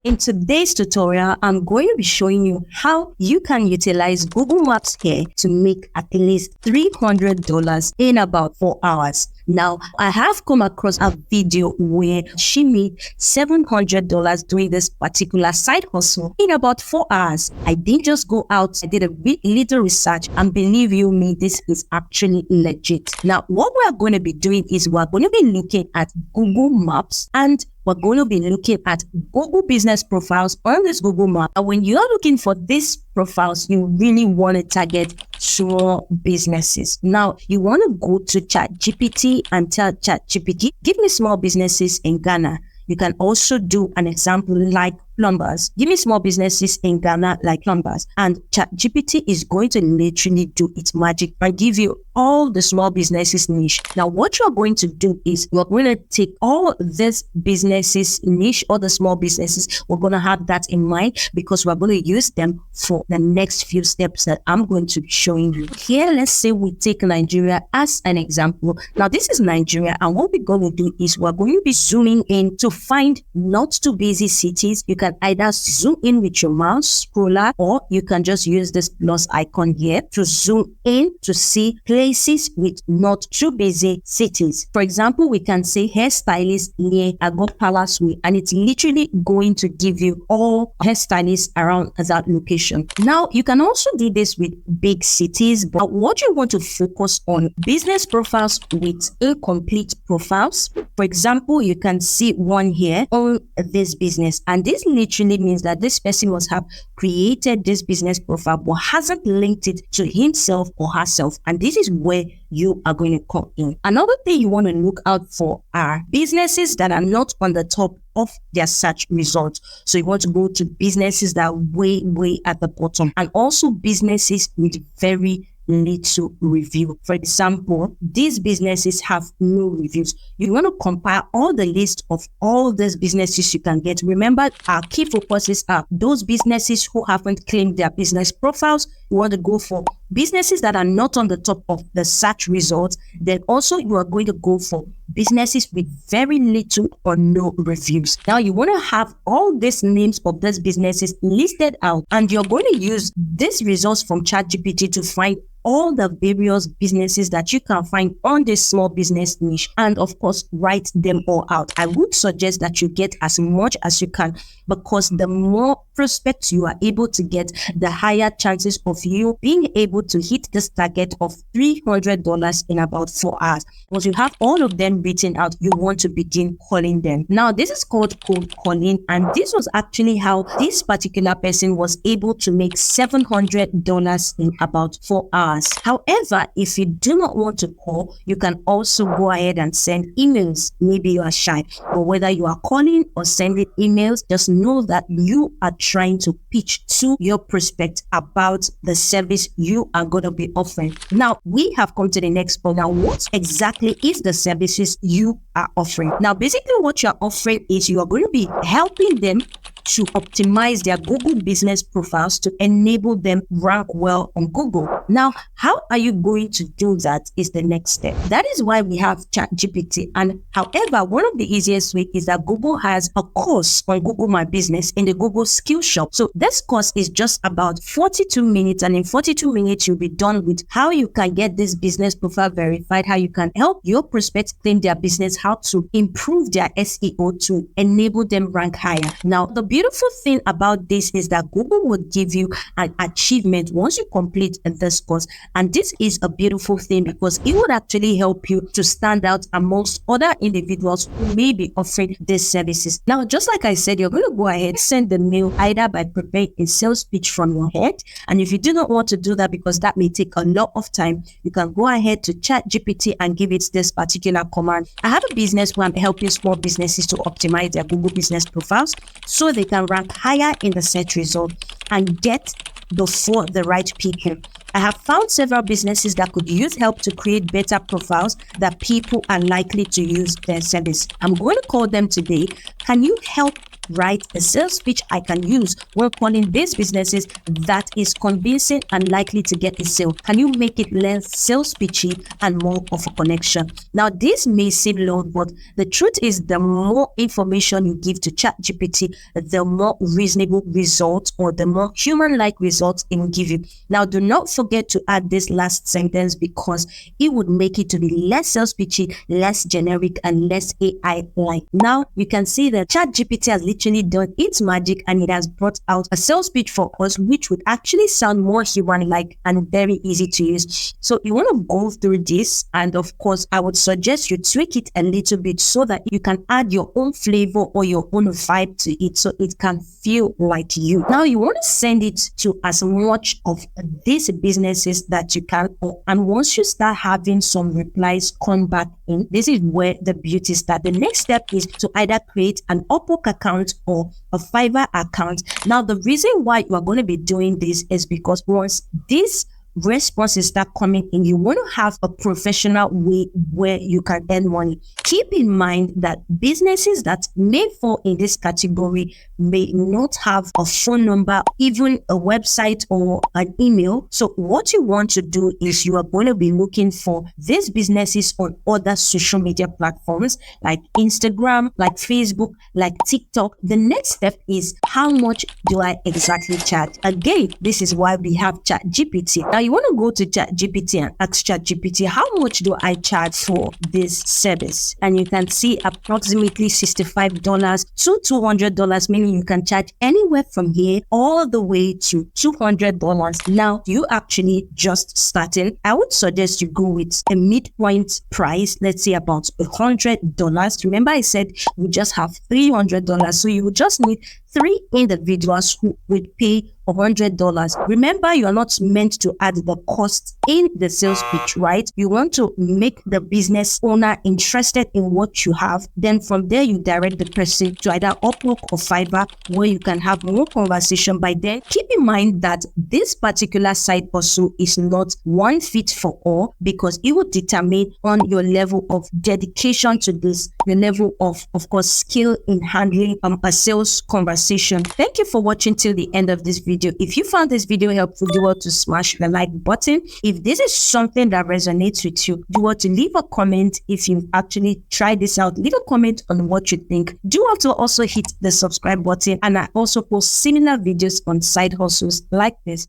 In today's tutorial, I'm going to be showing you how you can utilize Google Maps here to make at least $300 in about 4 hours. Now, I have come across a video where she made $700 doing this particular side hustle in about 4 hours. I didn't just go out, I did a little research, and believe you me, this is actually legit. Now, what we're going to be doing is we're going to be looking at Google Maps, and we're going to be looking at Google business profiles on this Google Map. And when you're looking for these profiles, you really want to target small businesses. Now, you want to go to ChatGPT and tell ChatGPT, give me small businesses in Ghana. You can also do an example like plumbers. Give me small businesses in Ghana like plumbers. And ChatGPT is going to literally do its magic and give you all the small businesses niche. Now, what you're going to do is we're going to take all this businesses niche, all the small businesses. We're going to have that in mind because we're going to use them for the next few steps that I'm going to be showing you. Here, let's say we take Nigeria as an example. Now, this is Nigeria, and what we're going to do is we're going to be zooming in to find not too busy cities. You can either zoom in with your mouse scroller, or you can just use this plus icon here to zoom in to see places with not too busy cities. For example, we can say hairstylist near Agbo Palace Way, and it's literally going to give you all hairstylists around that location. Now, you can also do this with big cities, but what you want to focus on, business profiles with incomplete profiles. For example, you can see one here on this business, and this literally means that this person must have created this business profile but hasn't linked it to himself or herself, and this is where you are going to come in. Another thing you want to look out for are businesses that are not on the top of their search results. So you want to go to businesses that are way at the bottom, and also businesses with very little review. For example, these businesses have no reviews. You want to compile all the list of all these businesses you can get. Remember, our key focuses are those businesses who haven't claimed their business profiles. You want to go for businesses that are not on the top of the search results. Then also you are going to go for businesses with very little or no reviews. Now you want to have all these names of these businesses listed out, and you're going to use these results from ChatGPT to find all the various businesses that you can find on this small business niche, and of course write them all out. I would suggest that you get as much as you can, because the more prospects you are able to get, the higher chances of you being able to hit this target of $300 in about 4 hours. Once you have all of them written out, you want to begin calling them. Now, this is called cold calling, and this was actually how this particular person was able to make $700 in about 4 hours. However, if you do not want to call, you can also go ahead and send emails. Maybe you are shy, but whether you are calling or sending emails, just know that you are trying to pitch to your prospect about the service you are going to be offering. Now, we have come to the next point. Now, what exactly is the services you are offering? Now, basically what you're offering is you are going to be helping them to optimize their Google business profiles to enable them rank well on Google. Now, how are you going to do that is the next step. That is why we have ChatGPT. And however, one of the easiest way is that Google has a course on Google My Business in the Google Skill Shop. So this course is just about 42 minutes. And in 42 minutes, you'll be done with how you can get this business profile verified, how you can help your prospects claim their business, how to improve their SEO to enable them rank higher. Now, the beautiful thing about this is that Google will give you an achievement once you complete this course. And this is a beautiful thing because it would actually help you to stand out amongst other individuals who may be offering these services. Now, just like I said, you're going to go ahead, send the mail either by preparing a sales pitch from your head. And if you do not want to do that because that may take a lot of time, you can go ahead to ChatGPT and give it this particular command. I have a business where I'm helping small businesses to optimize their Google business profiles so they can rank higher in the search result and get before the right people. I have found several businesses that could use help to create better profiles that people are likely to use their service. I'm going to call them today. Can you help write a sales pitch I can use when calling these businesses that is convincing and likely to get a sale? Can you make it less sales pitchy and more of a connection? Now, this may seem long, but the truth is the more information you give to ChatGPT, the more reasonable results or the more human-like results it will give you. Now, do not forget to add this last sentence because it would make it to be less sales pitchy, less generic, and less AI-like. Now, you can see that ChatGPT has literally done its magic and it has brought out a sales pitch for us, which would actually sound more human-like and very easy to use. So you want to go through this, and of course, I would suggest you tweak it a little bit so that you can add your own flavor or your own vibe to it so it can feel like you. Now, you want to send it to as much of these businesses that you can, and once you start having some replies come back in, this is where the beauty starts. The next step is to either create an Upwork account or a Fiverr account. Now, the reason why you are going to be doing this is because once this responses start coming in, you want to have a professional way where you can earn money. Keep in mind that businesses that may fall in this category may not have a phone number, even a website or an email. So what you want to do is you are going to be looking for these businesses on other social media platforms like Instagram, like Facebook, like TikTok. The next step is how much do I exactly charge? Again, this is why we have ChatGPT. Now, you want to go to ChatGPT and ask ChatGPT, how much do I charge for this service? And you can see approximately $65 to $200, meaning you can charge anywhere from here all the way to $200. Now, you actually just starting, I would suggest you go with a midpoint price, let's say about $100. Remember, I said we just have $300, so you just need 3 individuals who would pay $100. Remember, you are not meant to add the cost in the sales pitch, right? You want to make the business owner interested in what you have. Then from there, you direct the person to either Upwork or Fiverr, where you can have more conversation. By then, keep in mind that this particular site also is not one fit for all, because it will determine on your level of dedication to this, your level of course, skill in handling a sales conversation. Thank you for watching till the end of this video. If you found this video helpful, do want to smash the like button. If this is something that resonates with you, do want to leave a comment. If you've actually tried this out, leave a comment on what you think. Do want to also hit the subscribe button, and I also post similar videos on side hustles like this.